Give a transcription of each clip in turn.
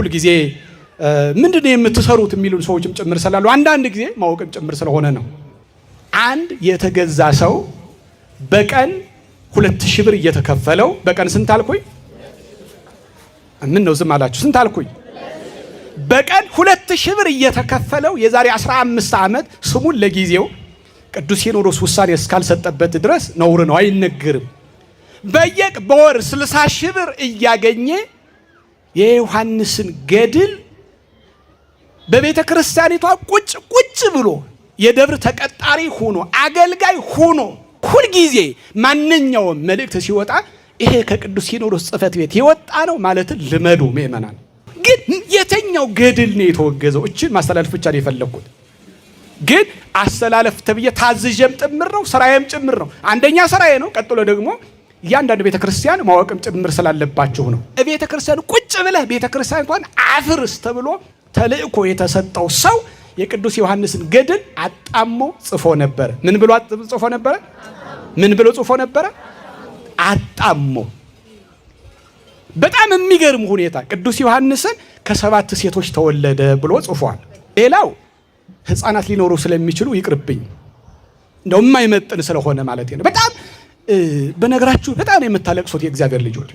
ሁሉ ጊዜ ምንድነው የምትሰሩት የሚሉን ሰዎችም ጭምር ስላሉ አንዳንድ ጊዜ ማወቅም ጭምር ስለሆነ ነው። አንድ የተገዛ ሰው በቀን 2000 ብር እየተከፈለው በቀን ስንት አልኩኝ? ምን ነው ዝም አላችሁ? ስንት አልኩኝ? በቀን 2000 ብር እየተከፈለው የዛሬ 15 ዓመት ስሙን ለጊዜው ቅዱስ ሲኖዶስ ውሳኔ እስካልሰጠበት ድረስ ነውር ነው፣ አይነገርም። በወር 60,000 ብር እያገኘ የዮሐንስን ገድል በቤተ ክርስቲያኒቷ ቁጭ ብሎ የደብር ተቀጣሪ ሆኖ አገልጋይ ሆኖ ሁል ጊዜ ማንኛውም መልእክት ሲወጣ ይሄ ከቅዱስ ሲኖዶስ ጽሕፈት ቤት የወጣ ነው ማለት ልመዱ ምእመናን። ግን የተኛው ገድል ነው የተወገዘው? እቺን ማስተላለፍ ብቻ ነው የፈለኩት። ግን አስተላለፍ ተብዬ ታዝዤም ጭምር ነው፣ ስራዬም ጭምር ነው። አንደኛ ስራዬ ነው፣ ቀጥሎ ደግሞ እያንዳንዱ ቤተክርስቲያን ማወቅም ጭምር ስላለባችሁ ነው። ቤተክርስቲያን ቁጭ ብለህ ቤተክርስቲያን እንኳን አፍርስ ተብሎ ተልእኮ የተሰጠው ሰው የቅዱስ ዮሐንስን ገድል አጣሞ ጽፎ ነበር። ምን ብሎ ጽፎ ነበር? ምን ብሎ ጽፎ ነበር? አጣሞ። በጣም የሚገርም ሁኔታ ቅዱስ ዮሐንስን ከ7 ሴቶች ተወለደ ብሎ ጽፏል። ሌላው ህፃናት ሊኖሩ ስለሚችሉ ይቅርብኝ፣ እንደው የማይመጥን ስለሆነ ማለት ነው። በጣም በነገራችሁ በጣም የምታለቅሱት የእግዚአብሔር ልጆች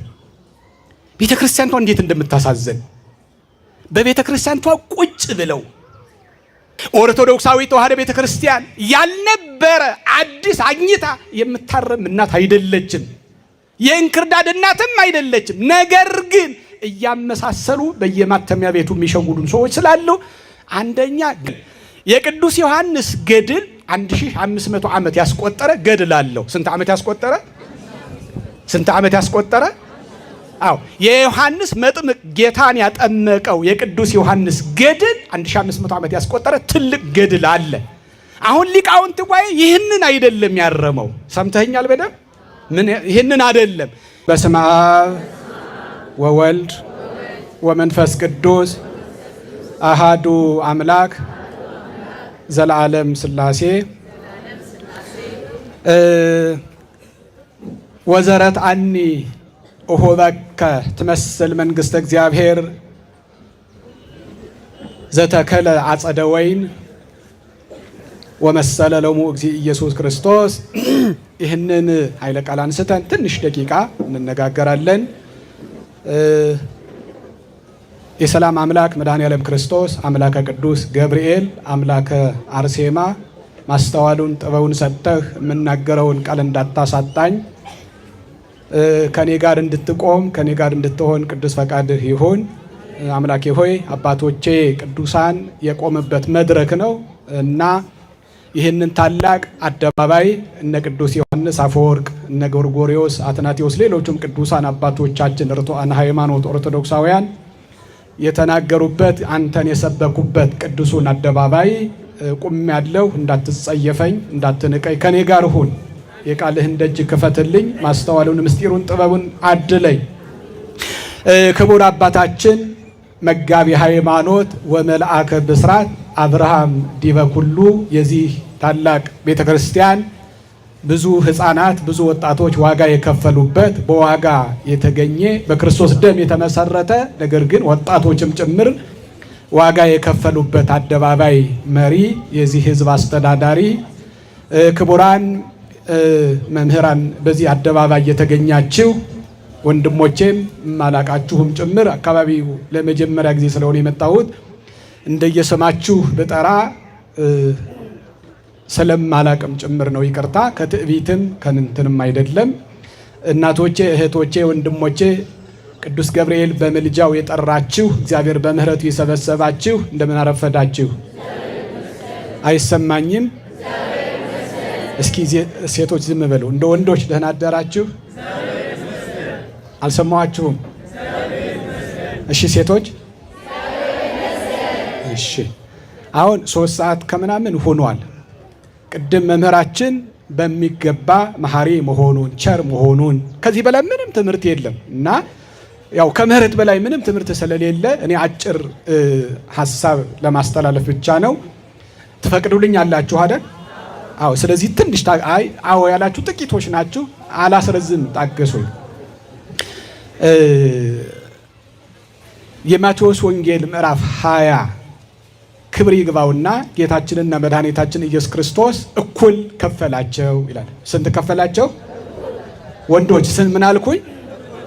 ቤተክርስቲያንቷ እንዴት እንደምታሳዘን በቤተክርስቲያንቷ ቁጭ ብለው ኦርቶዶክሳዊ ተዋህዶ ቤተክርስቲያን ያልነበረ አዲስ አግኝታ የምታረም እናት አይደለችም። የእንክርዳድ እናትም አይደለችም። ነገር ግን እያመሳሰሉ በየማተሚያ ቤቱ የሚሸውዱን ሰዎች ስላሉ አንደኛ የቅዱስ ዮሐንስ ገድል 1500 ዓመት ያስቆጠረ ገድል አለው። ስንት ዓመት ያስቆጠረ? ስንት ዓመት ያስቆጠረ? አዎ የዮሐንስ መጥምቅ ጌታን ያጠመቀው የቅዱስ ዮሐንስ ገድል 1500 ዓመት ያስቆጠረ ትልቅ ገድል አለ። አሁን ሊቃውንት ጉባኤ ይህንን አይደለም ያረመው። ሰምተኛል በደም ምን ይህንን አይደለም። በስመ አብ ወወልድ ወመንፈስ ቅዱስ አሃዱ አምላክ ዘለዓለም ሥላሴ ወዘረት አኒ እሆበከ ትመስል መንግሥተ እግዚአብሔር ዘተከለ አጸደ ወይን ወመሰለ ለሙ እግዚእ ኢየሱስ ክርስቶስ። ይህንን ኃይለ ቃል አንስተን ትንሽ ደቂቃ እንነጋገራለን። የሰላም አምላክ መድኃኔ ዓለም ክርስቶስ አምላከ ቅዱስ ገብርኤል አምላከ አርሴማ ማስተዋሉን ጥበቡን ሰጠህ የምናገረውን ቃል እንዳታሳጣኝ ከኔ ጋር እንድትቆም ከኔ ጋር እንድትሆን ቅዱስ ፈቃድህ ይሁን። አምላኬ ሆይ አባቶቼ ቅዱሳን የቆመበት መድረክ ነው እና ይህንን ታላቅ አደባባይ እነ ቅዱስ ዮሐንስ አፈወርቅ፣ እነ ጎርጎርዮስ፣ አትናቴዎስ፣ ሌሎችም ቅዱሳን አባቶቻችን ርቱዓነ ሃይማኖት ኦርቶዶክሳውያን የተናገሩበት አንተን የሰበኩበት ቅዱሱን አደባባይ ቁም ያለው እንዳትጸየፈኝ እንዳትንቀኝ ከኔ ጋር ሁን። የቃልህን ደጅ ክፈትልኝ፣ ማስተዋሉን ምስጢሩን ጥበቡን አድለኝ። ክቡር አባታችን መጋቢ ሃይማኖት ወመልአከ ብስራት አብርሃም ዲበ ኩሉ የዚህ ታላቅ ቤተክርስቲያን ብዙ ህፃናት ብዙ ወጣቶች ዋጋ የከፈሉበት በዋጋ የተገኘ በክርስቶስ ደም የተመሰረተ ነገር ግን ወጣቶችም ጭምር ዋጋ የከፈሉበት አደባባይ መሪ የዚህ ህዝብ አስተዳዳሪ ክቡራን መምህራን በዚህ አደባባይ የተገኛችሁ ወንድሞቼም ማላቃችሁም ጭምር አካባቢው ለመጀመሪያ ጊዜ ስለሆነ የመጣሁት እንደየስማችሁ በጠራ ስለማላቅም ጭምር ነው። ይቅርታ ከትዕቢትም ከንንትንም አይደለም። እናቶቼ፣ እህቶቼ፣ ወንድሞቼ ቅዱስ ገብርኤል በምልጃው የጠራችሁ እግዚአብሔር በምህረቱ የሰበሰባችሁ እንደምን አረፈዳችሁ? አይሰማኝም? እስኪ ሴቶች ዝም በሉ። እንደ ወንዶች ደህና አደራችሁ? አልሰማኋችሁም? እሺ ሴቶች እሺ። አሁን 3 ሰዓት ከምናምን ሆኗል። ቅድም መምህራችን በሚገባ መሐሪ መሆኑን ቸር መሆኑን ከዚህ በላይ ምንም ትምህርት የለም እና ያው ከምህረት በላይ ምንም ትምህርት ስለሌለ እኔ አጭር ሐሳብ ለማስተላለፍ ብቻ ነው። ትፈቅዱልኝ አላችሁ አይደል? አዎ። ስለዚህ ትንሽ አዎ ያላችሁ ጥቂቶች ናችሁ። አላስረዝም፣ ታገሱኝ። የማቴዎስ ወንጌል ምዕራፍ 20 ክብር ይግባውና ጌታችንና መድኃኒታችን ኢየሱስ ክርስቶስ እኩል ከፈላቸው ይላል። ስንት ከፈላቸው? ወንዶች ስንት ምን አልኩኝ?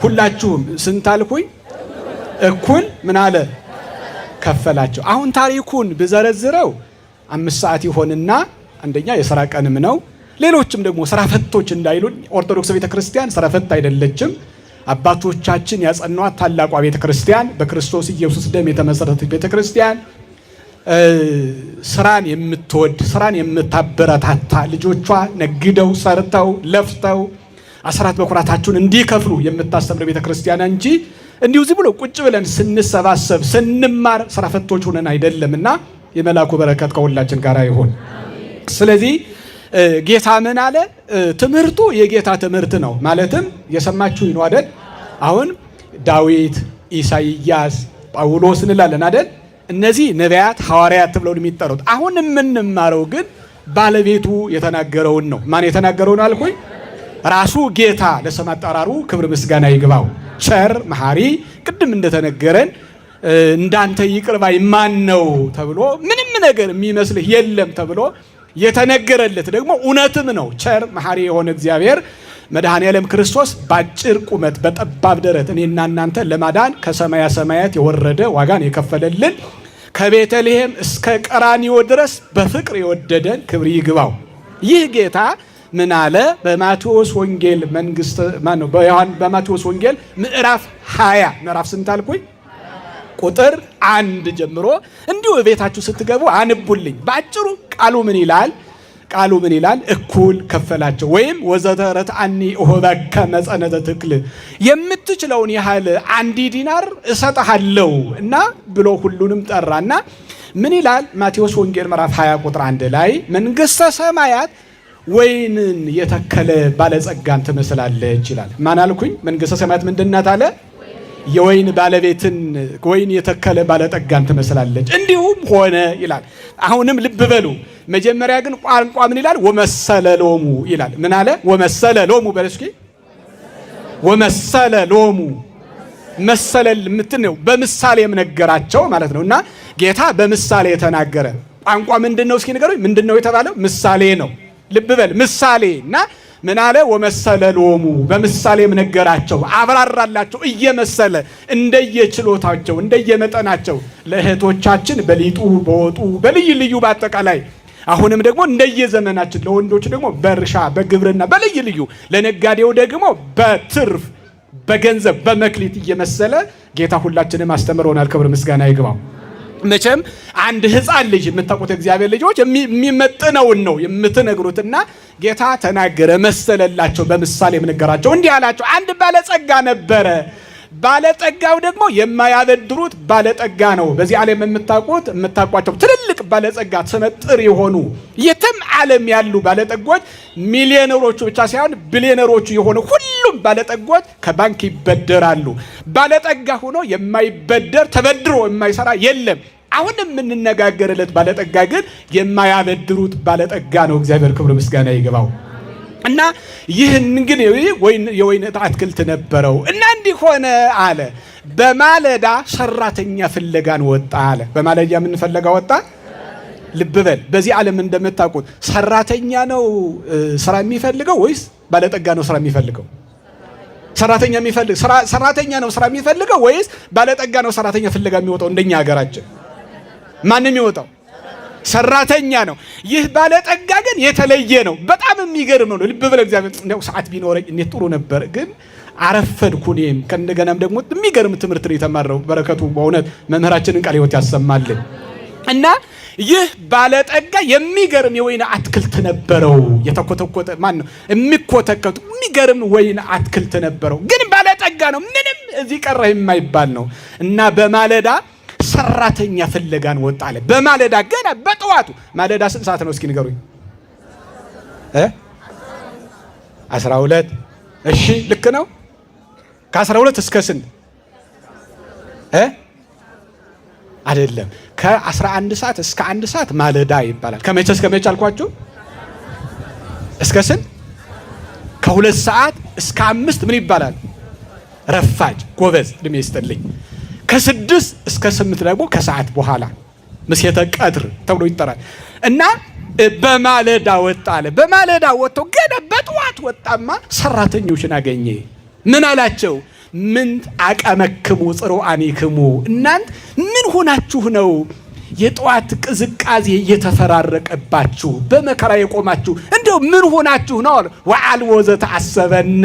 ሁላችሁም ስንት አልኩኝ? እኩል ምን አለ? ከፈላቸው። አሁን ታሪኩን ብዘረዝረው 5 ሰዓት ይሆንና አንደኛ የሥራ ቀንም ነው። ሌሎችም ደግሞ ስራ ፈቶች እንዳይሉን ኦርቶዶክስ ቤተክርስቲያን ስራ ፈት አይደለችም። አባቶቻችን ያጸኗት ታላቋ ቤተክርስቲያን በክርስቶስ ኢየሱስ ደም የተመሰረተች ቤተክርስቲያን ስራን የምትወድ ስራን የምታበረታታ ልጆቿ ነግደው ሰርተው ለፍተው አስራት በኩራታቸውን እንዲከፍሉ የምታስተምር ቤተክርስቲያን እንጂ እንዲሁ ዝም ብሎ ቁጭ ብለን ስንሰባሰብ ስንማር ስራ ፈቶች ሆነን አይደለምና የመላኩ በረከት ከሁላችን ጋር ይሁን። ስለዚህ ጌታ ምን አለ? ትምህርቱ የጌታ ትምህርት ነው። ማለትም የሰማችሁ ነው አይደል? አሁን ዳዊት፣ ኢሳይያስ፣ ጳውሎስ እንላለን አይደል? እነዚህ ነቢያት ሐዋርያት ተብለው የሚጠሩት። አሁን የምንማረው ግን ባለቤቱ የተናገረውን ነው። ማን የተናገረውን አልኩኝ? ራሱ ጌታ ለስም አጠራሩ ክብር ምስጋና ይግባው። ቸር መሐሪ፣ ቅድም እንደተነገረን እንዳንተ ይቅር ባይ ማን ነው ተብሎ ምንም ነገር የሚመስልህ የለም ተብሎ የተነገረለት ደግሞ እውነትም ነው። ቸር መሐሪ የሆነ እግዚአብሔር መድኃኔ ዓለም ክርስቶስ በአጭር ቁመት በጠባብ ደረት እኔና እናንተ ለማዳን ከሰማያ ሰማያት የወረደ ዋጋን የከፈለልን ከቤተልሔም እስከ ቀራንዮ ድረስ በፍቅር የወደደን ክብር ይግባው። ይህ ጌታ ምን አለ? በማቴዎስ ወንጌል በማቴዎስ ወንጌል ምዕራፍ 20 ምዕራፍ ስንት አልኩኝ? ቁጥር 1 ጀምሮ እንዲሁ ቤታችሁ ስትገቡ አንቡልኝ። በአጭሩ ቃሉ ምን ይላል? ቃሉ ምን ይላል? እኩል ከፈላቸው። ወይም ወዘተረት አኒ ኦሆበከ መጸነተ ትክል፣ የምትችለውን ያህል 1 ዲናር እሰጥሃለሁ እና ብሎ ሁሉንም ጠራና ምን ይላል? ማቴዎስ ወንጌል ምዕራፍ 20 ቁጥር 1 ላይ መንግሥተ ሰማያት ወይንን የተከለ ባለጸጋን ትመስላለች ይላል። ማን አልኩኝ? መንግሥተ ሰማያት ምንድን ናት አለ? የወይን ባለቤትን ወይን የተከለ ባለጠጋን ትመስላለች። እንዲሁም ሆነ ይላል። አሁንም ልብ በሉ። መጀመሪያ ግን ቋንቋ ምን ይላል? ወመሰለ ሎሙ ይላል። ምን አለ? ወመሰለ ሎሙ በለስኪ ወመሰለ ሎሙ መሰለል ምትነው በምሳሌም ነገራቸው ማለት ነውና ጌታ በምሳሌ የተናገረ ቋንቋ ምንድነው? እስኪ ንገሩኝ። ምንድነው የተባለው? ምሳሌ ነው። ልብ በል ምሳሌ እና ምን አለ? ወመሰለ ሎሙ በምሳሌም ነገራቸው፣ አብራራላቸው እየመሰለ እንደየችሎታቸው እንደየመጠናቸው ለእህቶቻችን በሊጡ በወጡ በልዩ ልዩ በአጠቃላይ አሁንም ደግሞ እንደየዘመናችን ለወንዶች ደግሞ በእርሻ በግብርና በልዩ ልዩ ለነጋዴው ደግሞ በትርፍ በገንዘብ በመክሊት እየመሰለ ጌታ ሁላችንም አስተምሮናል። ክብር ምስጋና ይግባው። መቼም አንድ ሕፃን ልጅ የምታውቁት እግዚአብሔር ልጆች የሚመጥነውን ነው የምትነግሩትና ጌታ ተናገረ መሰለላቸው በምሳሌ የምነገራቸው እንዲህ አላቸው። አንድ ባለጸጋ ነበረ። ባለጠጋው ደግሞ የማያበድሩት ባለጠጋ ነው። በዚህ ዓለም የምታውቋቸው ትልልቅ ባለጸጋ ስመጥር የሆኑ የትም ዓለም ያሉ ባለጠጎች ሚሊዮነሮቹ ብቻ ሳይሆን ቢሊዮነሮቹ የሆኑ ሁሉም ባለጠጎች ከባንክ ይበደራሉ። ባለጠጋ ሆኖ የማይበደር ተበድሮ የማይሰራ የለም። አሁን የምንነጋገርለት ባለጠጋ ግን የማያበድሩት ባለጠጋ ነው። እግዚአብሔር ክብር ምስጋና ይገባው። እና ይህን ግን የወይን አትክልት ነበረው እና እንዲህ ሆነ አለ። በማለዳ ሰራተኛ ፍለጋን ወጣ አለ። በማለዳ ምን ፍለጋ ወጣ? ልብ በል። በዚህ ዓለም እንደምታውቁት ሰራተኛ ነው ስራ የሚፈልገው ወይስ ባለጠጋ ነው ስራ የሚፈልገው? ሰራተኛ ነው ስራ የሚፈልገው ወይስ ባለጠጋ ነው ሰራተኛ ፍለጋ የሚወጣው? እንደኛ ሀገራችን ማንም የሚወጣው ሰራተኛ ነው። ይህ ባለጠጋ ግን የተለየ ነው። በጣም የሚገርም ነው። ልብ በል። እግዚአብሔር እንደው ሰዓት ቢኖረኝ እንዴት ጥሩ ነበር፣ ግን አረፈድኩ። እኔም ከእንደገናም ደግሞ የሚገርም ትምህርት ነው የተማረው። በረከቱ በእውነት መምህራችንን ቃለ ሕይወት ያሰማልን። እና ይህ ባለጠጋ የሚገርም የወይን አትክልት ነበረው። የተኮተኮተ ማን ነው የሚኮተከቱ የሚገርም ወይን አትክልት ነበረው። ግን ባለጠጋ ነው። ምንም እዚህ ቀረ የማይባል ነው። እና በማለዳ ሰራተኛ ፍለጋን ወጣ አለ። በማለዳ ገና በጠዋቱ። ማለዳ ስንት ሰዓት ነው እስኪ ንገሩኝ? 12። እሺ ልክ ነው። ከ12 እስከ ስንት? አይደለም፣ ከ11 ሰዓት እስከ 1 ሰዓት ማለዳ ይባላል። ከመቼ እስከ መቼ አልኳችሁ? እስከ ስንት? ከ2 ሰዓት እስከ 5 ምን ይባላል? ረፋጅ። ጎበዝ፣ እድሜ ይስጥልኝ። ከ6 እስከ 8 ደግሞ ከሰዓት በኋላ ምሴተ ቀትር ተብሎ ይጠራል። እና በማለዳ ወጣ አለ። በማለዳ ወጥቶ ገና በጠዋት ወጣማ ሰራተኞችን አገኘ። ምን አላቸው? ምን አቀመክሙ ጽሩአኒክሙ፣ እናንት ምን ሆናችሁ ነው የጠዋት ቅዝቃዜ እየተፈራረቀባችሁ በመከራ የቆማችሁ? እንደው ምን ሆናችሁ ነው? ወአልቦ ዘተአሰበነ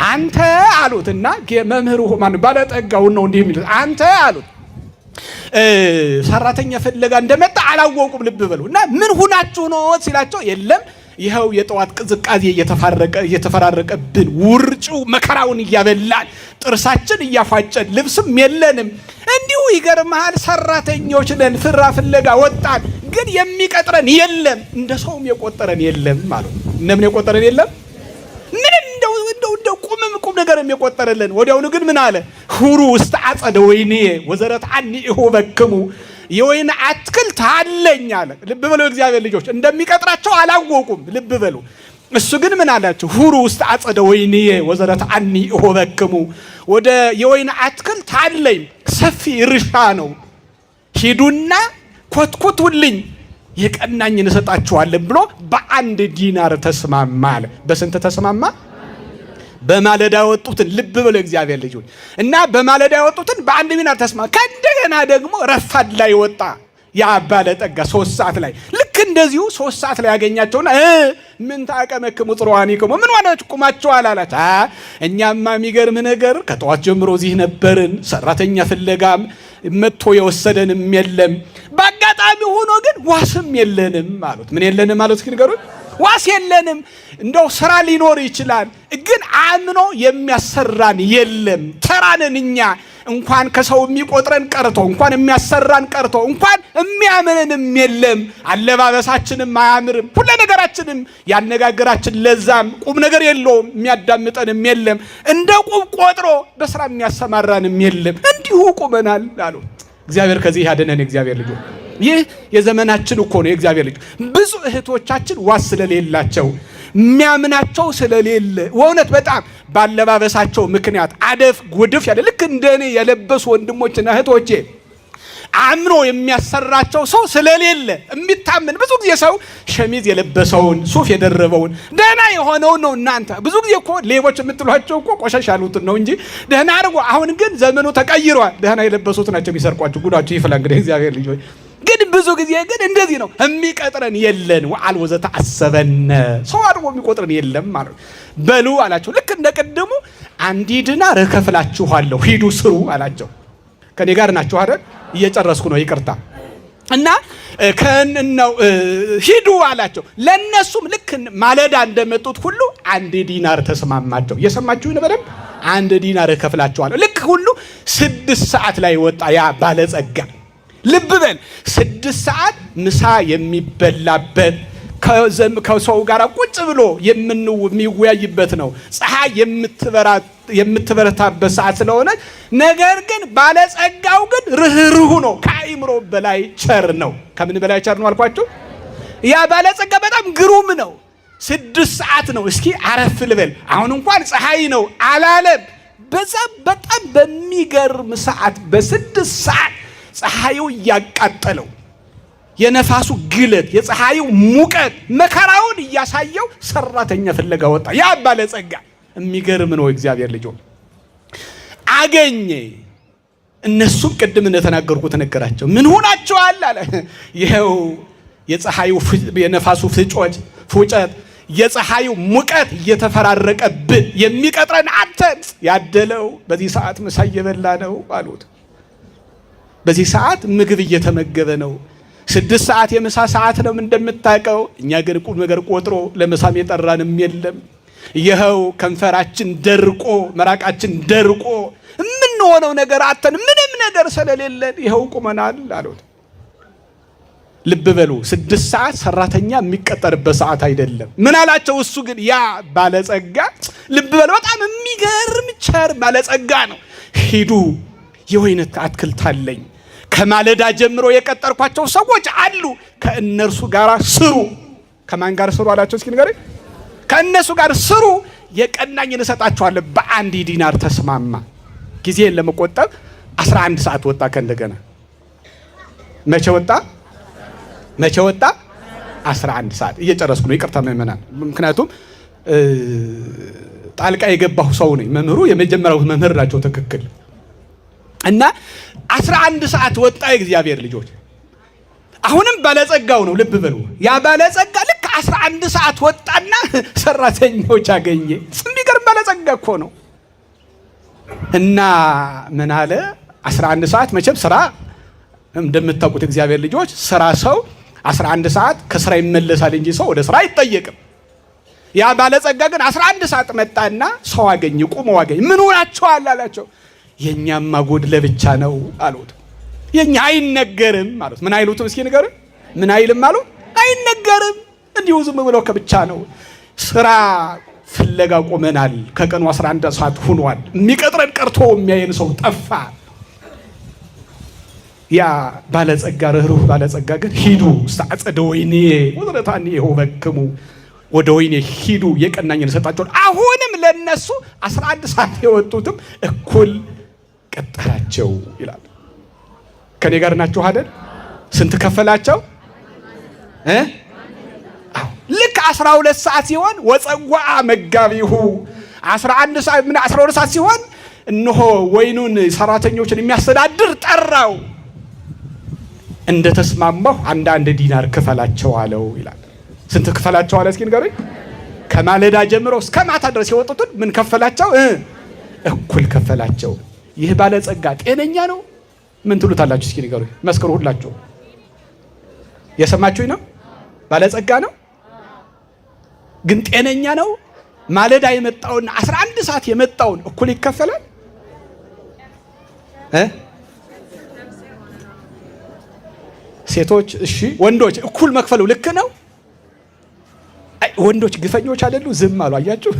አንተ አሉትና መምህሩ ማን ባለጠጋው ነው እንዲህ የሚሉት አንተ አሉት። ሰራተኛ ፍለጋ እንደመጣ አላወቁም። ልብ በሉ። እና ምን ሆናችሁ ነው ሲላቸው የለም ይኸው የጠዋት ቅዝቃዜ እየተፈራረቀብን ውርጭው መከራውን እያበላን ጥርሳችን እያፋጨን ልብስም የለንም። እንዲሁ ይገርምሃል ሰራተኞች ነን፣ ፍራ ፍለጋ ወጣን፣ ግን የሚቀጥረን የለም፣ እንደ ሰውም የቆጠረን የለም ማለት ነው። እንደምን የቆጠረን የለም? ምንም እንደው ቁም ነገር የሚቆጠረልን። ወዲያውኑ ግን ምን አለ? ሁሩ ውስጥ አጸደ ወይኔ ወዘረትዓኒ እሁበክሙ፣ የወይን አትክልት አለኝ አለ። ልብ በሉ እግዚአብሔር ልጆች እንደሚቀጥራቸው አላወቁም። ልብ በሉ። እሱ ግን ምን አላቸው? ሁሩ ውስጥ አጸደ ወይኔ ወዘረትዓኒ እሁበክሙ፣ ወደ የወይን አትክልት አለኝ ሰፊ እርሻ ነው፣ ሂዱና ኮትኩቱልኝ የቀናኝን እሰጣችኋለሁ ብሎ በ1 ዲናር ተስማማ አለ። በስንት ተስማማ? በማለዳ ወጡትን። ልብ ብሎ እግዚአብሔር ልጆች እና በማለዳ ወጡትን በ1 ዲናር ተስማማ። ከእንደገና ደግሞ ረፋድ ላይ ወጣ ያ ባለጠጋ 3 ሰዓት ላይ። ልክ እንደዚሁ 3 ሰዓት ላይ ያገኛቸውና ምን ታቀመክሙ ጽሩአኒክሙ፣ ምን ሆናችሁ ቁማችኋል አላቸው። እኛማ የሚገርም ነገር ከጠዋት ጀምሮ እዚህ ነበርን፣ ሰራተኛ ፍለጋም መጥቶ የወሰደንም የለም፣ በአጋጣሚ ሆኖ ግን ዋስም የለንም አሉት። ምን የለንም ማለት እስኪ ንገሩት። ዋስ የለንም። እንደው ስራ ሊኖር ይችላል፣ ግን አምኖ የሚያሰራን የለም። ተራንን እኛ እንኳን ከሰው የሚቆጥረን ቀርቶ እንኳን የሚያሰራን ቀርቶ እንኳን የሚያምነንም የለም። አለባበሳችንም አያምርም፣ ሁሉ ነገራችንም ያነጋገራችን ለዛም ቁም ነገር የለውም፣ የሚያዳምጠንም የለም። እንደ ቁም ቆጥሮ በስራ የሚያሰማራንም የለም። እንዲሁ ቁመናል አሉ። እግዚአብሔር ከዚህ ያደነን። እግዚአብሔር ልጆች ይህ የዘመናችን እኮ ነው። የእግዚአብሔር ልጅ ብዙ እህቶቻችን ዋስ ስለሌላቸው የሚያምናቸው ስለሌለ ወውነት በጣም ባለባበሳቸው ምክንያት አደፍ ጉድፍ ያለ ልክ እንደኔ የለበሱ ወንድሞችና እህቶቼ አምኖ የሚያሰራቸው ሰው ስለሌለ የሚታመን ብዙ ጊዜ ሰው ሸሚዝ የለበሰውን ሱፍ የደረበውን ደህና የሆነውን ነው። እናንተ ብዙ ጊዜ እኮ ሌቦች የምትሏቸው እኮ ቆሻሻ ያሉትን ነው እንጂ ደህና አድርጎ። አሁን ግን ዘመኑ ተቀይሯል። ደህና የለበሱት ናቸው የሚሰርቋችሁ። ጉዳችሁ ይፈላ እንግዲህ እግዚአብሔር ልጆች። ግን ብዙ ጊዜ ግን እንደዚህ ነው። የሚቀጥረን የለን። ወአልቦ ዘተአሰበነ፣ ሰው አድርጎ የሚቆጥረን የለም ማለት በሉ አላቸው። ልክ እንደ ቅድሙ 1 ዲናር እከፍላችኋለሁ ሂዱ ስሩ አላቸው። ከኔ ጋር ናችሁ አይደል? እየጨረስኩ ነው፣ ይቅርታ። እና ከነው ሂዱ አላቸው። ለነሱም ልክ ማለዳ እንደመጡት ሁሉ 1 ዲናር ተስማማቸው። እየሰማችሁ ነው በደንብ? 1 ዲናር እከፍላችኋለሁ። ልክ ሁሉ 6 ሰዓት ላይ ወጣ ያ ባለጸጋ። ልብ በል 6 ሰዓት ምሳ የሚበላበት ከሰው ጋር ቁጭ ብሎ የሚወያይበት ነው። ፀሐይ የምትበረታበት ሰዓት ስለሆነ፣ ነገር ግን ባለጸጋው ግን ርህሩህ ነው። ከአይምሮ በላይ ቸር ነው። ከምን በላይ ቸር ነው አልኳችሁ? ያ ባለጸጋ በጣም ግሩም ነው። 6 ሰዓት ነው። እስኪ አረፍ ልበል አሁን እንኳን ፀሐይ ነው አላለም። በዛ በጣም በሚገርም ሰዓት በ6 ሰዓት ፀሐዩ እያቃጠለው የነፋሱ ግለት የፀሐዩ ሙቀት መከራውን እያሳየው ሰራተኛ ፍለጋ ወጣ ያ ባለጸጋ። የሚገርም ነው። እግዚአብሔር ልጅ አገኘ። እነሱም ቅድም እንደተናገርኩት ነገራቸው። ምን ሆናችኋል አለ። ይሄው የፀሐዩ የነፋሱ ፉጨት የፀሐዩ ሙቀት እየተፈራረቀብን የሚቀጥረን አተን ያደለው በዚህ ሰዓት ምሳ እየበላ ነው አሉት። በዚህ ሰዓት ምግብ እየተመገበ ነው። 6 ሰዓት የምሳ ሰዓት ነው እንደምታውቀው። እኛ ግን ቁም ነገር ቆጥሮ ለምሳም የጠራንም የለም። ይኸው ከንፈራችን ደርቆ መራቃችን ደርቆ የምንሆነው ነገር አተን ምንም ነገር ስለሌለን ይኸው ቁመናል አሉት። ልብ በሉ 6 ሰዓት ሰራተኛ የሚቀጠርበት ሰዓት አይደለም። ምን አላቸው? እሱ ግን ያ ባለጸጋ ልብ በሉ በጣም የሚገርም ቸር ባለጸጋ ነው። ሂዱ የወይን አትክልት አለኝ፣ ከማለዳ ጀምሮ የቀጠርኳቸው ሰዎች አሉ፣ ከእነርሱ ጋር ስሩ። ከማን ጋር ስሩ አላቸው? እስኪ ንገረኝ። ከእነሱ ጋር ስሩ፣ የቀናኝን እሰጣችኋለሁ። በ1 ዲናር ተስማማ። ጊዜን ለመቆጠብ 11 ሰዓት ወጣ። ከእንደገና መቼ ወጣ? 11 ሰዓት። እየጨረስኩ ነው፣ ይቅርታ ምእመናን። ምክንያቱም ጣልቃ የገባሁ ሰው ነኝ። መምህሩ የመጀመሪያው መምህር ናቸው፣ ትክክል። እና 11 ሰዓት ወጣ የእግዚአብሔር ልጆች። አሁንም ባለጸጋው ነው፣ ልብ በሉ። ያ ባለጸጋ ልክ 11 ሰዓት ወጣና ሰራተኞች አገኘ። የሚገርም ባለጸጋ እኮ ነው። እና ምን አለ? 11 ሰዓት መቼም ስራ እንደምታውቁት እግዚአብሔር ልጆች፣ ስራ ሰው 11 ሰዓት ከስራ ይመለሳል እንጂ ሰው ወደ ስራ አይጠየቅም። ያ ባለጸጋ ግን 11 ሰዓት መጣና ሰው አገኘ፣ ቁመው አገኘ። ምን ሆናችኋል አላቸው። የኛማ ጎድለ ብቻ ነው አሉት። የኛ አይነገርም አሉት። ምን አይሉትም? እስኪ ንገሩኝ። ምን አይልም አሉ? አይነገርም፣ እንዲሁ ዝም ብለው ከብቻ ነው። ስራ ፍለጋ ቆመናል። ከቀኑ 11 ሰዓት ሆኗል። የሚቀጥረን ቀርቶ የሚያየን ሰው ጠፋ። ያ ባለጸጋ ርኅሩህ ባለጸጋ ግን ሂዱ ሳጸደ ወይኔ ወዘረታኒ ይሁበክሙ፣ ወደ ወይኔ ሂዱ የቀናኝን እሰጣቸዋለሁ። አሁንም ለነሱ 11 ሰዓት የወጡትም እኩል ቀጠራቸው ይላል። ከኔ ጋር ናችሁ አይደል? ስንት ከፈላቸው? ልክ 12 ሰዓት ሲሆን ወፀጓአ መጋቢሁ 12 ሰዓት ሲሆን እነሆ ወይኑን ሰራተኞችን የሚያስተዳድር ጠራው። እንደ ተስማማሁ አንዳንድ ዲናር ክፈላቸው አለው ይላል። ስንት ክፈላቸው አለ? እስኪ ንገሩኝ። ከማለዳ ጀምሮ እስከ ማታ ድረስ የወጡትን ምን ከፈላቸው? እኩል ከፈላቸው። ይህ ባለጸጋ ጤነኛ ነው? ምን ትሉታላችሁ? እስኪ ንገሩኝ። መስክሩ ሁላችሁ። የሰማችሁኝ ነው? ባለጸጋ ነው ግን ጤነኛ ነው? ማለዳ የመጣውና 11 ሰዓት የመጣውን እኩል ይከፈላል? ሴቶች እሺ፣ ወንዶች እኩል መክፈሉ ልክ ነው? ወንዶች ግፈኞች አይደሉ? ዝም አሉ። አያችሁ?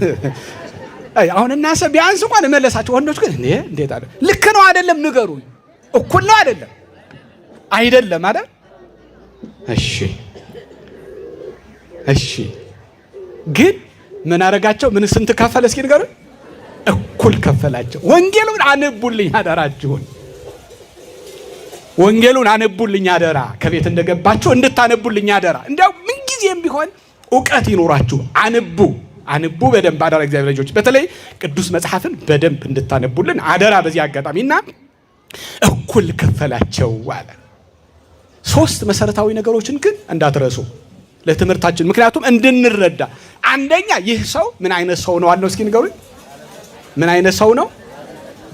አሁን እናንተ ቢያንስ እንኳን እመለሳችሁ። ወንዶች ግን እንዴት አለ? ልክ ነው አይደለም? ንገሩኝ። እኩል ነው አይደለም? አይደለም አይደል? እሺ ግን ምን አረጋቸው? ምን ስንት ከፈለ? እስኪ ንገሩኝ። እኩል ከፈላቸው። ወንጌሉን አንቡልኝ አደራችሁን። ወንጌሉን አንቡልኝ አደራ። ከቤት እንደገባችሁ እንድታነቡልኝ አደራ። እንዲያው ምን ጊዜም ቢሆን ዕውቀት ይኖራችሁ አንቡ በደንብ አደራ። እግዚአብሔር ልጆች በተለይ ቅዱስ መጽሐፍን በደንብ እንድታነቡልን አደራ። በዚህ አጋጣሚና እኩል ከፈላቸው አለ። 3 መሰረታዊ ነገሮችን ግን እንዳትረሱ ለትምህርታችን፣ ምክንያቱም እንድንረዳ። አንደኛ ይህ ሰው ምን አይነት ሰው ነው አለው? እስኪ ንገሩኝ። ምን አይነት ሰው ነው?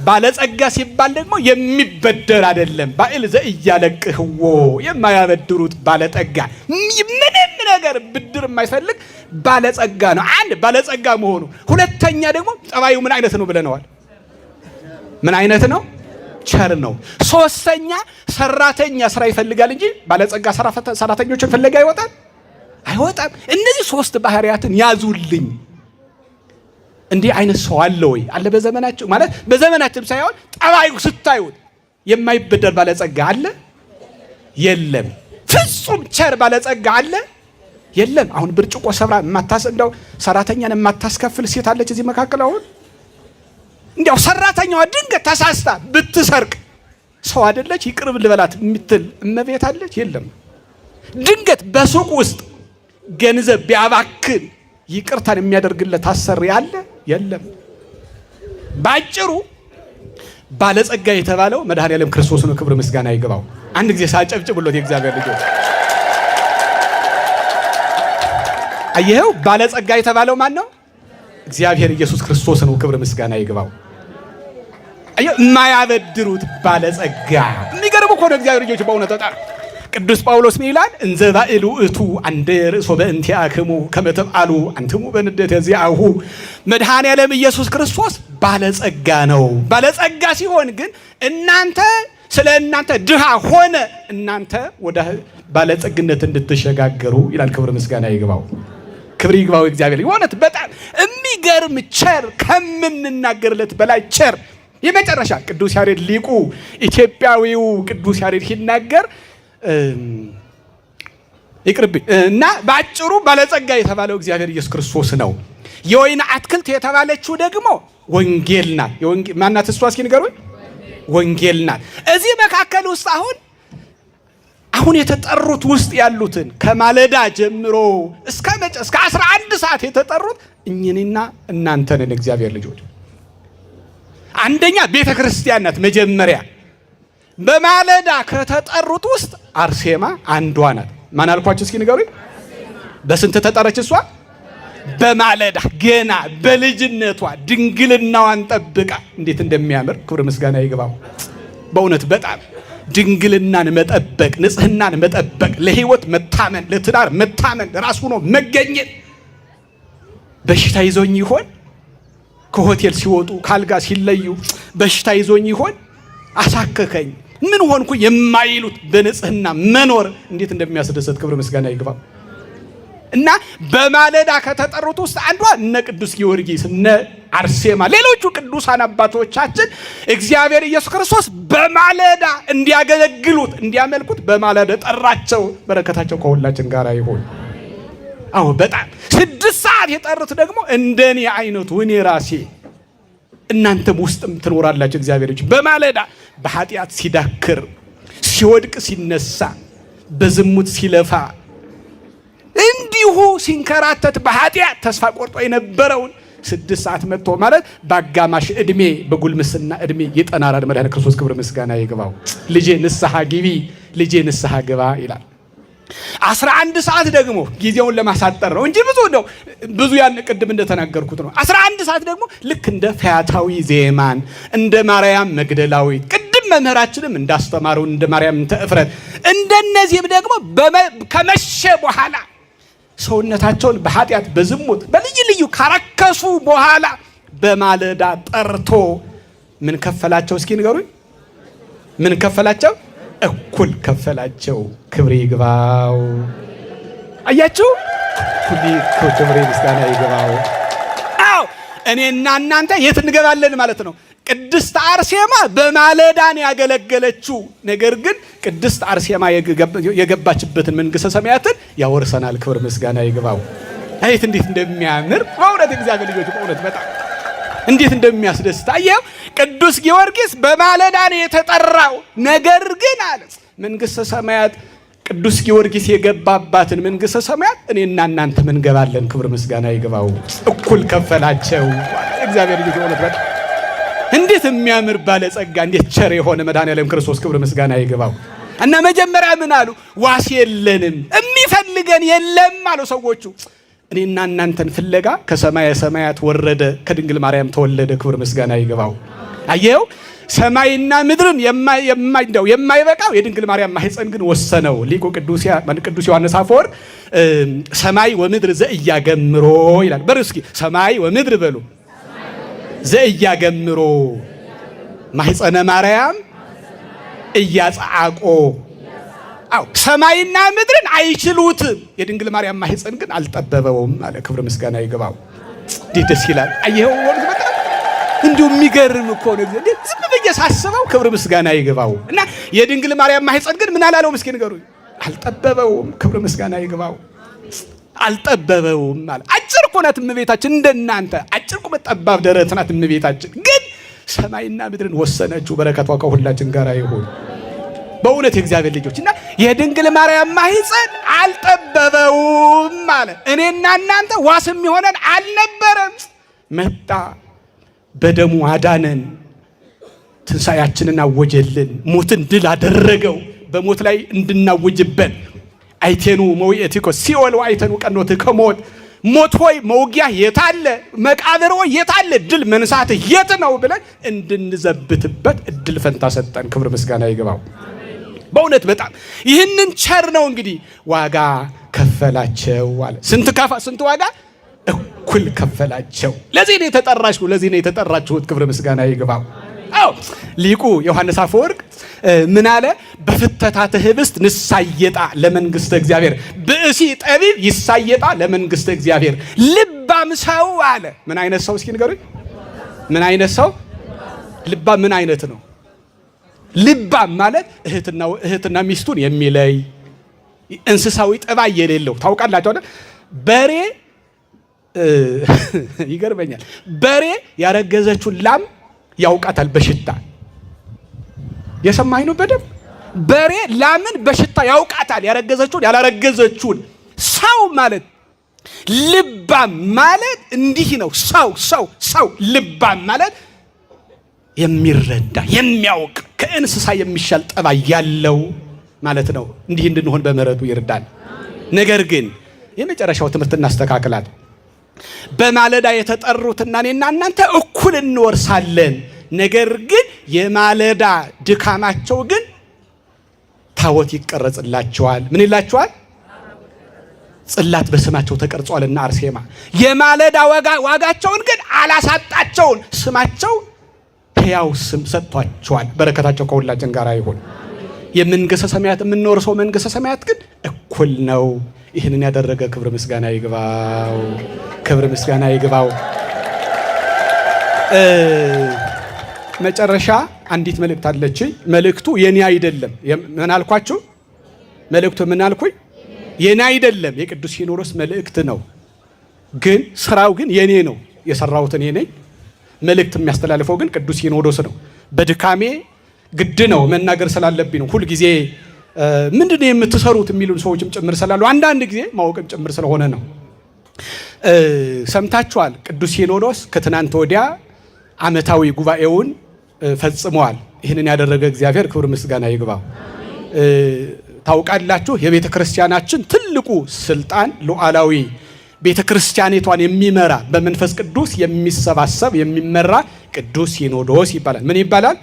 ባለጸጋ ሲባል ደግሞ የሚበደር አይደለም። ባዕል ዘእያለቅህዎ የማያበድሩት ባለጠጋ፣ ምንም ነገር ብድር የማይፈልግ ባለጸጋ ነው። አንድ ባለጸጋ መሆኑ፣ ሁለተኛ ደግሞ ጠባዩ ምን አይነት ነው ብለነዋል? ምን አይነት ነው? ቸር ነው። ሶስተኛ ሰራተኛ ስራ ይፈልጋል እንጂ ባለጸጋ ሰራተኞችን ፍለጋ አይወጣም። እነዚህ 3 ባህሪያትን ያዙልኝ። እንዲህ አይነት ሰው አለ ወይ? አለ በዘመናቸው? ማለት በዘመናችን ሳይሆን ጠባዩ ስታዩት የማይበደር ባለጸጋ አለ? የለም። ፍጹም ቸር ባለጸጋ አለ? የለም። አሁን ብርጭቆ ሰብራ እንደው ሰራተኛን የማታስከፍል ሴት አለች እዚህ መካከል? አሁን እንዲያው ሰራተኛዋ ድንገት ተሳስታ ብትሰርቅ ሰው አይደለች ይቅርብ ልበላት የምትል እመቤት አለች? የለም። ድንገት በሱቅ ውስጥ ገንዘብ ቢያባክን ይቅርታን የሚያደርግለት አሰሪ አለ? የለም። ባጭሩ ባለጸጋ የተባለው መድኃኔዓለም ክርስቶስ ነው። ክብር ምስጋና ይግባው። አንድ ጊዜ ሳጨብጭብሎት የእግዚአብሔር ልጆች። አየኸው፣ ባለጸጋ የተባለው ማን ነው? እግዚአብሔር ኢየሱስ ክርስቶስ ነው። ክብር ምስጋና ይግባው። አየኸው፣ የማያበድሩት ባለጸጋ። የሚገርም እኮ ነው እግዚአብሔር ልጆች በእውነት በጣም። ቅዱስ ጳውሎስ ምን ይላል? እንዘ ባዕሉ እቱ አንደ ርእሶ በእንቲአክሙ ከመ ተብአሉ አንትሙ በንዴተ ዚአሁ። መድኃኔዓለም ኢየሱስ ክርስቶስ ባለጸጋ ነው። ባለጸጋ ሲሆን ግን እናንተ ስለ እናንተ ድሃ ሆነ፣ እናንተ ወደ ባለጸግነት እንድትሸጋገሩ ይላል። ክብር ምስጋና ይግባው። ክብር ይግባው እግዚአብሔር። የሆነት በጣም የሚገርም ቸር፣ ከምንናገርለት በላይ ቸር። የመጨረሻ ቅዱስ ያሬድ ሊቁ ኢትዮጵያዊው ቅዱስ ያሬድ ሲናገር ይቅርብ እና ባጭሩ ባለጸጋ የተባለው እግዚአብሔር ኢየሱስ ክርስቶስ ነው። የወይን አትክልት የተባለችው ደግሞ ወንጌል ናት። የወንጌል ማናት? እሷ እስኪ ንገሩኝ። ወንጌል ናት። እዚህ መካከል ውስጥ አሁን የተጠሩት ውስጥ ያሉትን ከማለዳ ጀምሮ እስከ 11 ሰዓት የተጠሩት እኛንና እናንተን እግዚአብሔር ልጆች። አንደኛ ቤተ ክርስቲያን ናት መጀመሪያ። በማለዳ ከተጠሩት ውስጥ አርሴማ አንዷ ናት። ማን አልኳችሁ? እስኪ ንገሩኝ። በስንት ተጠረች እሷ? በማለዳ ገና በልጅነቷ ድንግልናዋን ጠብቃ። እንዴት እንደሚያምር ክብር ምስጋና ይግባው። በእውነት በጣም ድንግልናን መጠበቅ፣ ንጽህናን መጠበቅ፣ ለህይወት መታመን፣ ለትዳር መታመን፣ ራስ ሆኖ መገኘት። በሽታ ይዞኝ ይሆን? ከሆቴል ሲወጡ ካልጋ ሲለዩ በሽታ ይዞኝ ይሆን? አሳከከኝ፣ ምን ሆንኩ የማይሉት በንጽህና መኖር እንዴት እንደሚያስደስት ክብር ምስጋና ይግባው። እና በማለዳ ከተጠሩት ውስጥ አንዷ እነ ቅዱስ ጊዮርጊስ እነ አርሴማ ሌሎቹ ቅዱሳን አባቶቻችን እግዚአብሔር ኢየሱስ ክርስቶስ በማለዳ እንዲያገለግሉት እንዲያመልኩት በማለዳ ጠራቸው። በረከታቸው ከሁላችን ጋር ይሁን። አዎ በጣም 6 ሰዓት የጠሩት ደግሞ እንደኔ አይነቱ እኔ ራሴ እናንተም ውስጥም ትኖራላችሁ። እግዚአብሔር በማለዳ በኃጢአት ሲዳክር ሲወድቅ ሲነሳ በዝሙት ሲለፋ እንዲሁ ሲንከራተት በኃጢአት ተስፋ ቆርጦ የነበረውን 6 ሰዓት መጥቶ ማለት በአጋማሽ እድሜ በጉልምስና እድሜ የጠናራድ መድኃኔ ክርስቶስ ክብር ምስጋና ይግባው። ልጄ ንስሐ ግቢ፣ ልጄ ንስሐ ግባ ይላል። 11 ሰዓት ደግሞ ጊዜውን ለማሳጠር ነው እንጂ ብዙ ያን ቅድም እንደተናገርኩት ነው። 11 ሰዓት ደግሞ ልክ እንደ ፈያታዊ ዜማን እንደ ማርያም መግደላዊት ቅድም መምህራችንም እንዳስተማሩን እንደ ማርያም እንተ እፍረት እንደነዚህም ደግሞ ከመሸ በኋላ ሰውነታቸውን በኃጢአት በዝሙት በልዩ ልዩ ካረከሱ በኋላ በማለዳ ጠርቶ ምን ከፈላቸው? እስኪ ንገሩኝ። ምን ከፈላቸው? እኩል ከፈላቸው። ክብር ይግባው። አያችሁ? ክብር ምስጋና ይግባው። አዎ እኔና እናንተ የት እንገባለን ማለት ነው? ቅድስት አርሴማ በማለዳን ያገለገለችው ነገር ግን ቅድስት አርሴማ የገባችበትን መንግሥተ ሰማያትን ያወርሰናል። ክብር ምስጋና ይግባው። አየት እንዴት እንደሚያምር በእውነት እግዚአብሔር ልጆች በእውነት በጣም እንዴት እንደሚያስደስት አየው። ቅዱስ ጊዮርጊስ በማለዳን የተጠራው ነገር ግን አለ መንግሥተ ሰማያት ቅዱስ ጊዮርጊስ የገባባትን መንግሥተ ሰማያት እኔና እናንተ ምን ገባለን? ክብር ምስጋና ይግባው። እኩል ከፈላቸው። እግዚአብሔር ልጆች በእውነት በጣም እንዴት የሚያምር ባለጸጋ እንዴት ቸር የሆነ መድኃኔዓለም ክርስቶስ ክብር ምስጋና ይግባው። እና መጀመሪያ ምን አሉ? ዋስ የለንም የሚፈልገን የለም አሉ ሰዎቹ። እኔና እናንተን ፍለጋ ከሰማየ ሰማያት ወረደ፣ ከድንግል ማርያም ተወለደ። ክብር ምስጋና ይግባው። አየው ሰማይና ምድርን የማይበቃው የድንግል ማርያም ማህፀን ግን ወሰነው። ሊቁ ቅዱስ ዮሐንስ አፈወርቅ ሰማይ ወምድር ዘእያገምሮ ይላል። በሉ እስኪ ሰማይ ወምድር በሉ ዘእያገምሮ ማህፀነ ማርያም እያጻቆ። አው ሰማይና ምድርን አይችሉትም፣ የድንግል ማርያም ማህፀን ግን አልጠበበውም አለ። ክብር ምስጋና ይግባው። እንዴት ደስ ይላል! አየው ወንዝ በጣም እንዲሁ የሚገርም እኮ ነው። ዝም ብዬ ሳስበው ክብር ምስጋና ይግባው። እና የድንግል ማርያም ማህፀን ግን ምን አላለው? ምስኪ ንገሩኝ። አልጠበበውም። ክብር ምስጋና ይግባው። አልጠበበውም ማለት አጭር እኮ ናት እመቤታችን። እንደናንተ አጭር ቁመት ጠባብ ደረት ናት እመቤታችን። ግን ሰማይና ምድርን ወሰነችው። በረከቷ ከሁላችን ጋር ይሁን። በእውነት የእግዚአብሔር ልጆች እና የድንግል ማርያም ማህፀን አልጠበበውም ማለት እኔና እናንተ ዋስም ይሆነን አልነበረም። መጣ፣ በደሙ አዳነን፣ ትንሣኤያችንን አወጀልን፣ ሞትን ድል አደረገው። በሞት ላይ እንድናውጅበት አይቴኑ መውየቲኮ ሲኦል አይቴኑ ቀኖት ከሞት ሞት ሆይ መውጊያ የታለ? መቃብር ሆይ የታለ? ድል መንሳት የት ነው ብለን እንድንዘብትበት እድል ፈንታ ሰጠን። ክብር ምስጋና ይግባው። በእውነት በጣም ይህንን ቸር ነው እንግዲህ ዋጋ ከፈላቸው አለ። ስንት ዋጋ? እኩል ከፈላቸው። ለዚህ ነው የተጠራችሁ፣ ለዚህ ነው የተጠራችሁት። ክብር ምስጋና ይግባው። አዎ ሊቁ ዮሐንስ አፈወርቅ ምን አለ? በፍተታተ ህብስት ንሳየጣ ለመንግስተ እግዚአብሔር፣ ብእሲ ጠቢብ ይሳየጣ ለመንግስተ እግዚአብሔር። ልባም ሰው አለ። ምን አይነት ሰው? እስኪ ንገሩኝ። ምን አይነት ሰው? ልባም ምን አይነት ነው? ልባም ማለት እህትና ሚስቱን የሚለይ እንስሳዊ ጠባይ የሌለው። ታውቃላችሁ አይደል? በሬ ይገርመኛል። በሬ ያረገዘችውን ላም ያውቃታል በሽታ። የሰማኝ ነው በደም በሬ ላምን በሽታ ያውቃታል። ያረገዘችውን ያላረገዘችውን ሰው ማለት ልባም ማለት እንዲህ ነው። ሰው ልባም ማለት የሚረዳ የሚያውቅ ከእንስሳ የሚሻል ጠባይ ያለው ማለት ነው። እንዲህ እንድንሆን በምህረቱ ይርዳል። ነገር ግን የመጨረሻው ትምህርት እናስተካክላል። በማለዳ የተጠሩትና እኔና እናንተ እኩል እንወርሳለን። ነገር ግን የማለዳ ድካማቸው ግን ታቦት ይቀረጽላቸዋል። ምን ይላቸዋል? ጽላት በስማቸው ተቀርጿልና አርሴማ የማለዳ ዋጋቸውን ግን አላሳጣቸውን። ስማቸው ሕያው ስም ሰጥቷቸዋል። በረከታቸው ከሁላችን ጋር ይሁን። የመንግሥተ ሰማያት የምንወርሰው መንግሥተ ሰማያት ግን እኩል ነው። ይህንን ያደረገ ክብር ምስጋና ይግባው፣ ክብር ምስጋና ይግባው። መጨረሻ አንዲት መልእክት አለች። መልእክቱ የኔ አይደለም። ምን አልኳችሁ? መልእክቱ ምን አልኩኝ? የኔ አይደለም፣ የቅዱስ ሲኖዶስ መልእክት ነው። ግን ስራው ግን የኔ ነው። የሰራሁት እኔ ነኝ። መልእክት የሚያስተላልፈው ግን ቅዱስ ሲኖዶስ ነው። በድካሜ ግድ ነው መናገር ስላለብኝ ነው። ሁል ጊዜ ምንድነው የምትሰሩት የሚሉን ሰዎችም ጭምር ስላሉ አንዳንድ ጊዜ ማወቅም ጭምር ስለሆነ ነው። ሰምታችኋል። ቅዱስ ሲኖዶስ ከትናንት ወዲያ ዓመታዊ ጉባኤውን ፈጽመዋል። ይህንን ያደረገ እግዚአብሔር ክብር ምስጋና ይግባው። ታውቃላችሁ፣ የቤተ ክርስቲያናችን ትልቁ ስልጣን ሉዓላዊ ቤተ ክርስቲያኒቷን የሚመራ በመንፈስ ቅዱስ የሚሰባሰብ የሚመራ ቅዱስ ሲኖዶስ ይባላል። ምን ይባላል?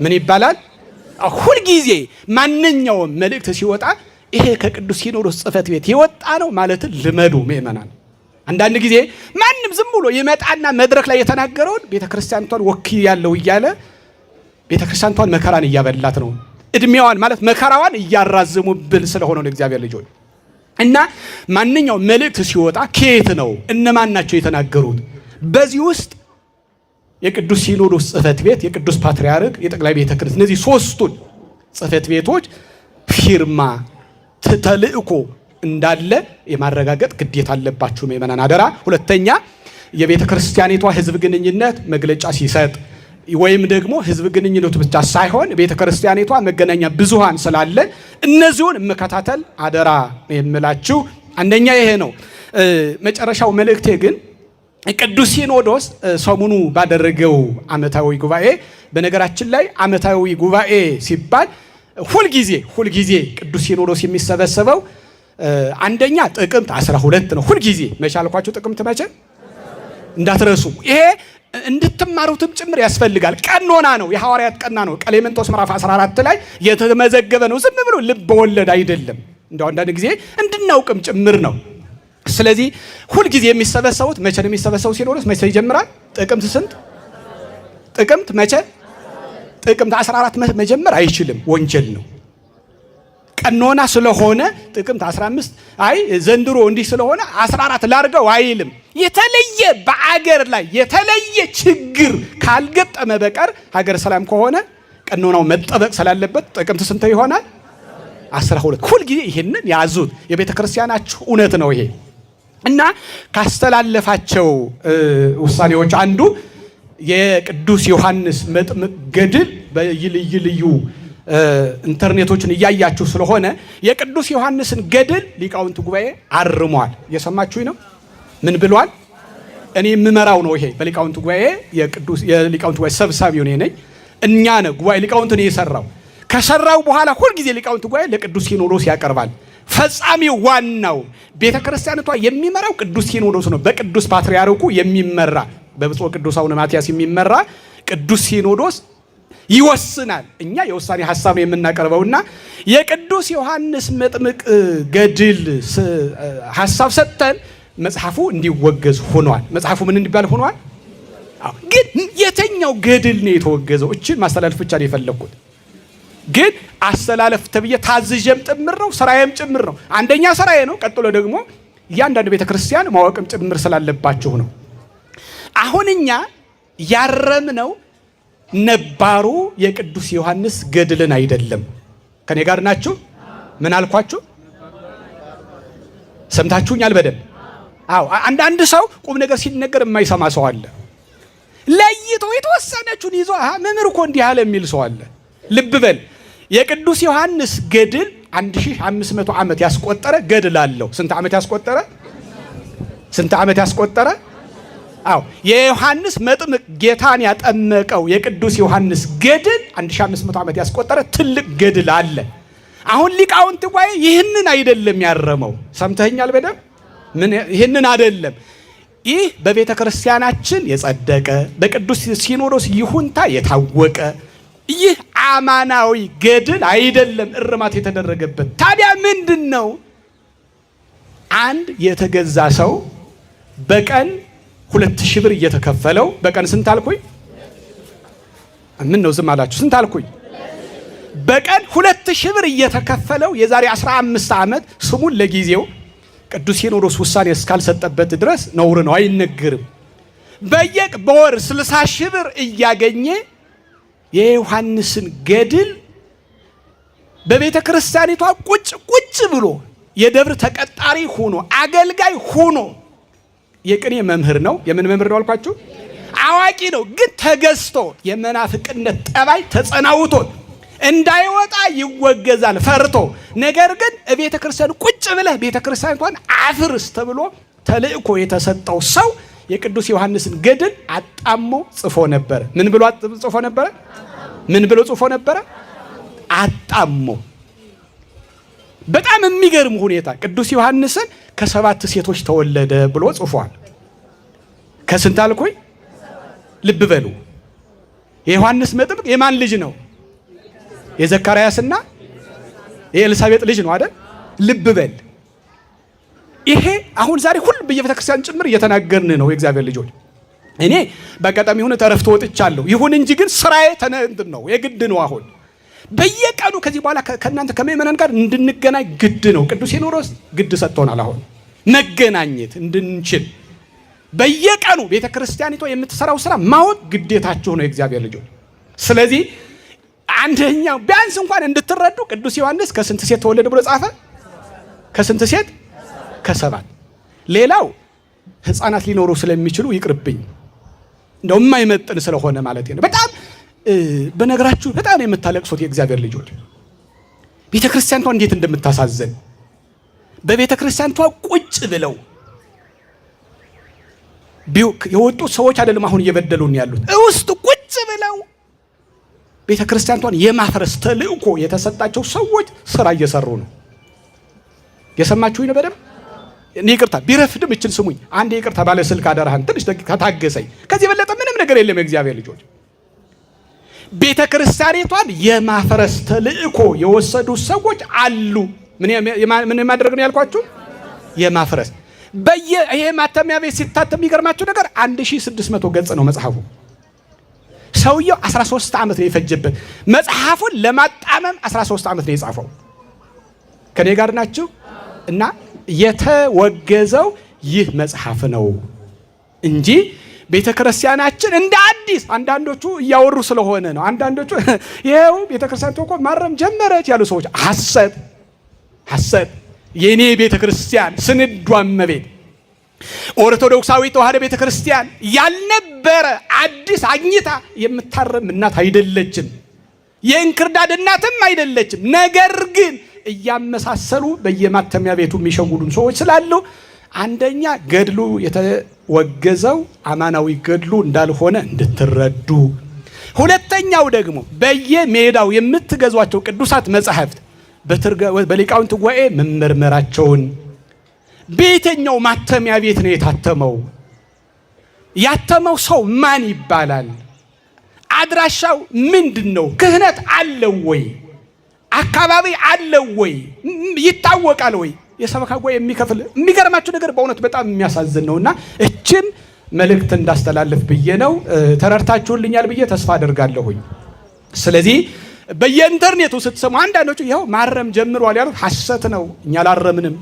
ምን ይባላል? ሁልጊዜ ማንኛውም መልእክት ሲወጣ ይሄ ከቅዱስ ሲኖዶስ ጽሕፈት ቤት የወጣ ነው ማለትን ልመዱ ምእመናን። አንዳንድ ጊዜ ማንም ዝም ብሎ ይመጣና መድረክ ላይ የተናገረውን ቤተክርስቲያኒቷን ወክይ ያለው እያለ ቤተክርስቲያኒቷን መከራን እያበላት ነው። እድሜዋን ማለት መከራዋን እያራዘሙብን ስለሆነ ነው እግዚአብሔር ልጆች። እና ማንኛውም መልእክት ሲወጣ ከየት ነው እነማን ናቸው የተናገሩት? በዚህ ውስጥ የቅዱስ ሲኖዶስ ጽሕፈት ቤት፣ የቅዱስ ፓትርያርክ፣ የጠቅላይ ቤተ ክህነት እነዚህ ሶስቱን ጽሕፈት ቤቶች ፊርማ ተልእኮ እንዳለ የማረጋገጥ ግዴታ አለባችሁ ምእመናን፣ አደራ። ሁለተኛ የቤተ ክርስቲያኒቷ ሕዝብ ግንኙነት መግለጫ ሲሰጥ ወይም ደግሞ ሕዝብ ግንኙነቱ ብቻ ሳይሆን ቤተ ክርስቲያኒቷ መገናኛ ብዙሃን ስላለ እነዚሁን መከታተል አደራ የምላችሁ አንደኛ ይሄ ነው። መጨረሻው መልእክቴ ግን ቅዱስ ሲኖዶስ ሰሙኑ ባደረገው ዓመታዊ ጉባኤ፣ በነገራችን ላይ ዓመታዊ ጉባኤ ሲባል ሁልጊዜ ቅዱስ ሲኖዶስ የሚሰበሰበው አንደኛ ጥቅምት 12 ነው። ሁልጊዜ መቼ አልኳችሁ? ጥቅምት መቼ እንዳትረሱ። ይሄ እንድትማሩትም ጭምር ያስፈልጋል። ቀኖና ነው፣ የሐዋርያት ቀና ነው። ቀሌምንጦስ ምዕራፍ 14 ላይ የተመዘገበ ነው። ዝም ብሎ ልብ ወለድ አይደለም። እንደው አንዳንድ ጊዜ እንድናውቅም ጭምር ነው። ስለዚህ ሁልጊዜ የሚሰበሰቡት መቼ ነው የሚሰበሰቡት? ሲኖዶስ መቼ ይጀምራል? ጥቅምት ስንት? ጥቅምት መቼ? ጥቅምት 14 መጀመር አይችልም፣ ወንጀል ነው። ቀኖና ስለሆነ ጥቅምት 15 አይ ዘንድሮ እንዲህ ስለሆነ 14 ላርገው አይልም። የተለየ በአገር ላይ የተለየ ችግር ካልገጠመ በቀር ሀገር ሰላም ከሆነ ቀኖናው መጠበቅ ስላለበት ጥቅምት ስንት ይሆናል? 12። ሁልጊዜ ይሄንን ያዙት። የቤተ ክርስቲያናችሁ እውነት ነው ይሄ። እና ካስተላለፋቸው ውሳኔዎች አንዱ የቅዱስ ዮሐንስ መጥምቅ ገድል በልዩ ኢንተርኔቶችን እያያችሁ ስለሆነ የቅዱስ ዮሐንስን ገድል ሊቃውንት ጉባኤ አርሟል። እየሰማችሁኝ ነው? ምን ብሏል? እኔ የምመራው ነው ይሄ በሊቃውንት ጉባኤ የሊቃውንት ጉባኤ ሰብሳቢው እኔ ነኝ። እኛ ነው ጉባኤ ሊቃውንት ነው የሰራው። ከሰራው በኋላ ሁልጊዜ ሊቃውንት ጉባኤ ለቅዱስ ሲኖዶስ ያቀርባል። ፈጻሚው ዋናው ቤተክርስቲያኒቷ የሚመራው ቅዱስ ሲኖዶስ ነው። በቅዱስ ፓትርያርኩ የሚመራ በብፁዕ ቅዱስ አቡነ ማትያስ የሚመራ ቅዱስ ሲኖዶስ ይወስናል። እኛ የውሳኔ ሐሳብ ነው የምናቀርበውና የቅዱስ ዮሐንስ መጥምቅ ገድል ሐሳብ ሰጥተን መጽሐፉ እንዲወገዝ ሆኗል። መጽሐፉ ምን እንዲባል ሆኗል? ግን የትኛው ገድል ነው የተወገዘው? እችን ማስተላለፍ ብቻ ነው የፈለኩት። ግን አስተላለፍ ተብዬ ታዝዤም ጭምር ነው፣ ስራዬም ጭምር ነው። አንደኛ ስራዬ ነው። ቀጥሎ ደግሞ እያንዳንዱ ቤተክርስቲያን ማወቅም ጭምር ስላለባችሁ ነው። አሁን እኛ ያረምነው ነባሩ የቅዱስ ዮሐንስ ገድልን አይደለም። ከኔ ጋር ናችሁ? ምን አልኳችሁ? ሰምታችሁኛል በደንብ? አዎ። አንዳንድ ሰው ቁም ነገር ሲነገር የማይሰማ ሰው አለ። ለይቶ የተወሰነችውን ይዞ መምህር እኮ እንዲህ አለ የሚል ሰው አለ። ልብ በል የቅዱስ ዮሐንስ ገድል 1500 ዓመት ያስቆጠረ ገድል አለው። ስንት ዓመት ያስቆጠረ? ስንት ዓመት ያስቆጠረ? አዎ የዮሐንስ መጥምቅ ጌታን ያጠመቀው የቅዱስ ዮሐንስ ገድል 1500 ዓመት ያስቆጠረ ትልቅ ገድል አለ። አሁን ሊቃውንት ጉባኤ ይህንን አይደለም ያረመው። ሰምተኛል በደም ምን ይህንን አይደለም። ይህ በቤተ ክርስቲያናችን የጸደቀ በቅዱስ ሲኖዶስ ይሁንታ የታወቀ ይህ አማናዊ ገድል አይደለም እርማት የተደረገበት። ታዲያ ምንድነው? አንድ የተገዛ ሰው በቀን 2000 ብር እየተከፈለው በቀን ስንት አልኩኝ? ምን ነው ዝም አላችሁ? ስንት አልኩኝ? በቀን 2000 ብር እየተከፈለው የዛሬ 15 ዓመት ስሙን ለጊዜው ቅዱስ ሲኖዶስ ውሳኔ እስካልሰጠበት ድረስ ነውር ነው፣ አይነገርም። በወር 60 ሺህ ብር እያገኘ የዮሐንስን ገድል በቤተ ክርስቲያኒቷ ቁጭ ብሎ የደብር ተቀጣሪ ሆኖ አገልጋይ ሆኖ የቅኔ መምህር ነው። የምን መምህር ነው አልኳችሁ? አዋቂ ነው። ግን ተገዝቶ የመናፍቅነት ጠባይ ተጸናውቶ እንዳይወጣ ይወገዛል ፈርቶ። ነገር ግን ቤተ ክርስቲያን ቁጭ ብለህ ቤተ ክርስቲያኒቷን አፍርስ ተብሎ ተልእኮ የተሰጠው ሰው የቅዱስ ዮሐንስን ገድል አጣሞ ጽፎ ነበር። ምን ብሎ ጽፎ ነበር? ምን ብሎ ጽፎ ነበር? አጣሞ። በጣም የሚገርም ሁኔታ ቅዱስ ዮሐንስን ከ7 ሴቶች ተወለደ ብሎ ጽፏል። ከስንት አልኩኝ? ልብ በሉ። የዮሐንስ መጥምቅ የማን ልጅ ነው? የዘካርያስና የኤልሳቤጥ ልጅ ነው አይደል? ልብ በል። ይሄ አሁን ዛሬ ሁሉ በየቤተ ክርስቲያን ጭምር እየተናገርን ነው የእግዚአብሔር ልጆች። እኔ በአጋጣሚ ሆነ ተረፍቶ ወጥቻለሁ። ይሁን እንጂ ግን ስራዬ እንትን ነው፣ የግድ ነው። አሁን በየቀኑ ከዚህ በኋላ ከእናንተ ከምእመናን ጋር እንድንገናኝ ግድ ነው። ቅዱስ ሲኖዶስ ግድ ሰጥቶናል። አሁን መገናኘት እንድንችል በየቀኑ ቤተ ክርስቲያኒቷ የምትሰራው ስራ ማወቅ ግዴታችሁ ነው የእግዚአብሔር ልጆች። ስለዚህ አንደኛው ቢያንስ እንኳን እንድትረዱ ቅዱስ ዮሐንስ ከስንት ሴት ተወለደ ብሎ ጻፈ? ከስንት ሴት? ከ7። ሌላው ህፃናት ሊኖሩ ስለሚችሉ ይቅርብኝ፣ እንደው የማይመጥን ስለሆነ ማለት ነው። በጣም በነገራችሁ በጣም የምታለቅሱት የእግዚአብሔር ልጆች ቤተ ክርስቲያኒቷ እንዴት እንደምታሳዝን በቤተ ክርስቲያኒቷ ቁጭ ብለው የወጡ ሰዎች አይደለም አሁን እየበደሉን ያሉት ውስጥ ቁጭ ብለው ቤተ ክርስቲያኒቷን የማፍረስ ተልእኮ የተሰጣቸው ሰዎች ስራ እየሰሩ ነው። የሰማችሁኝ ነው በደም? እኔ ይቅርታ ቢረፍድም እችን ስሙኝ። አንድ ይቅርታ ባለ ስልክ አደረሃን ትንሽ ደቂቃ ታገሰኝ። ከዚህ በለጠ ምንም ነገር የለም። የእግዚአብሔር ልጆች ቤተ ክርስቲያኒቷን የማፍረስ ተልእኮ የወሰዱ ሰዎች አሉ። ምን ማድረግ ነው ያልኳችሁ? የማፍረስ ይሄ ማተሚያ ቤት ሲታተም የሚገርማችሁ ነገር 1600 ገጽ ነው መጽሐፉ። ሰውየው 13 ዓመት ነው የፈጀበት። መጽሐፉን ለማጣመም 13 ዓመት ነው የጻፈው። ከኔ ጋር ናችሁ? እና የተወገዘው ይህ መጽሐፍ ነው እንጂ ቤተ ክርስቲያናችን እንደ አዲስ አንዳንዶቹ እያወሩ ስለሆነ ነው። አንዳንዶቹ ይሄው ቤተ ክርስቲያን እኮ ማረም ጀመረች ያሉ ሰዎች ሐሰት የኔ ቤተ ክርስቲያን ስንዷ እመቤት ኦርቶዶክሳዊ ተዋህዶ ቤተ ክርስቲያን ያልነበረ አዲስ አግኝታ የምታረም እናት አይደለችም። የእንክርዳድ እናትም አይደለችም። ነገር ግን እያመሳሰሉ በየማተሚያ ቤቱ የሚሸውዱን ሰዎች ስላሉ አንደኛ ገድሉ የተወገዘው አማናዊ ገድሉ እንዳልሆነ እንድትረዱ፣ ሁለተኛው ደግሞ በየሜዳው የምትገዟቸው ቅዱሳት መጻሕፍት በሊቃውንት ጉባኤ መመርመራቸውን በየትኛው ማተሚያ ቤት ነው የታተመው? ያተመው ሰው ማን ይባላል? አድራሻው ምንድነው? ክህነት አለው ወይ? አካባቢ አለው ወይ? ይታወቃል ወይ? የሰበካ ጉባኤ የሚከፍል የሚገርማችሁ ነገር በእውነት በጣም የሚያሳዝን ነውና እችን መልእክት እንዳስተላልፍ ብዬ ነው። ተረድታችሁልኛል ብዬ ተስፋ አደርጋለሁኝ። ስለዚህ በየኢንተርኔቱ ስትሰሙ አንዳንዶቹ ይኸው ማረም ጀምሯል ያሉት ሐሰት ነው። እኛ አላረምንም።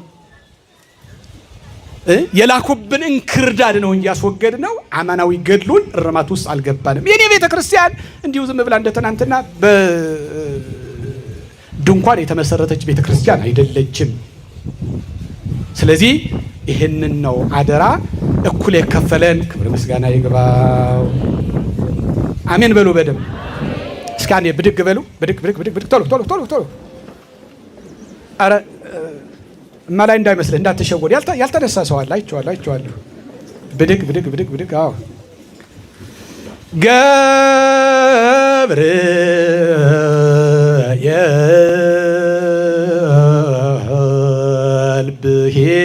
የላኩብን እንክርዳድ ነው እንጂ ያስወገድ ነው አማናዊ ገድሉን እርማት ውስጥ አልገባንም። የኔ ቤተ ክርስቲያን እንዲሁ ዝም ብላ እንደተናንተና በድንኳን የተመሰረተች ቤተ ክርስቲያን አይደለችም። ስለዚህ ይሄንን ነው አደራ እኩል የከፈለን። ክብር ምስጋና ይግባው። አሜን በሉ በደም እስኪ አንዴ ብድግ በሉ። ብድግ ብድግ ብድግ ብድግ ቶሎ ቶሎ ቶሎ ቶሎ። ኧረ እማላይ እንዳይመስልህ እንዳትሸወድ። ያልተነሳ ሰው አለ። አይቼዋለሁ። ብድግ ብድግ ብድግ ብድግ። አዎ ገብርኤል ብሄል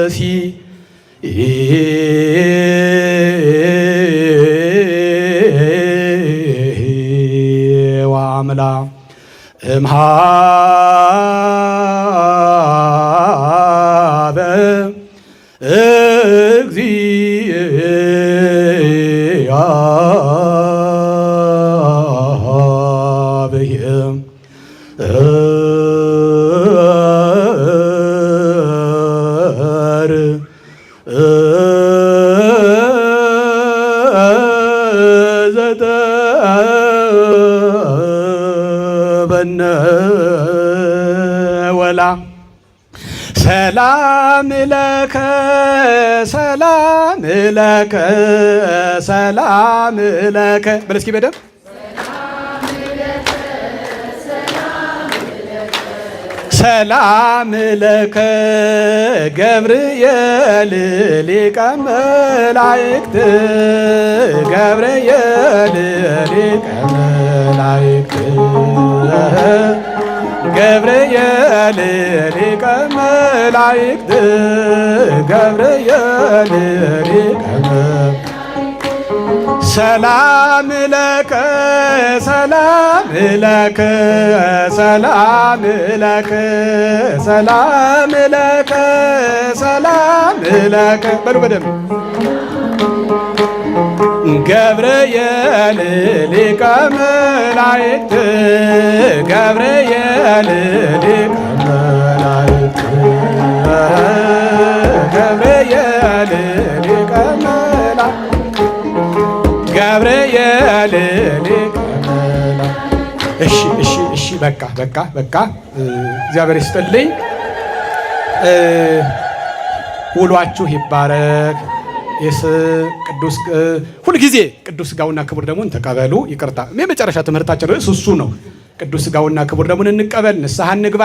ብእሲ ወአምላ እምሃበ ወላ ሰላም ለከ ሰላም ለከ ሰላም ለከ በል እስኪ በደምብ ሰላም ለከ ገብርኤል ሊቀ መላእክት ገብርኤል ሊቀ መላእክት ገብርኤል ሊቀ መላእክት ገብርኤል ሊቀ ሰላም ለከ ሰላም ለከ ሰላም ለከ ሰላም ለከ ሰላም ለከ በሉ በደምብ ገብርኤል ሊቀ መላእክት ገብርኤል ሊቀ መላእክት ገብርኤል ሊቀ መላእክት ገብርኤል ሊቀ መላእክት። እሺ በቃ እግዚአብሔር ይስጥልኝ። ውሏችሁ ይባረክ። ቅዱስ ሁልጊዜ ቅዱስ ሥጋውና ክቡር ደሙን ተቀበሉ። ይቅርታ የመጨረሻ ትምህርታችን ርዕስ እሱ ነው። ቅዱስ ሥጋውና ክቡር ደሙን እንቀበል፣ ንስሐ እንግባ።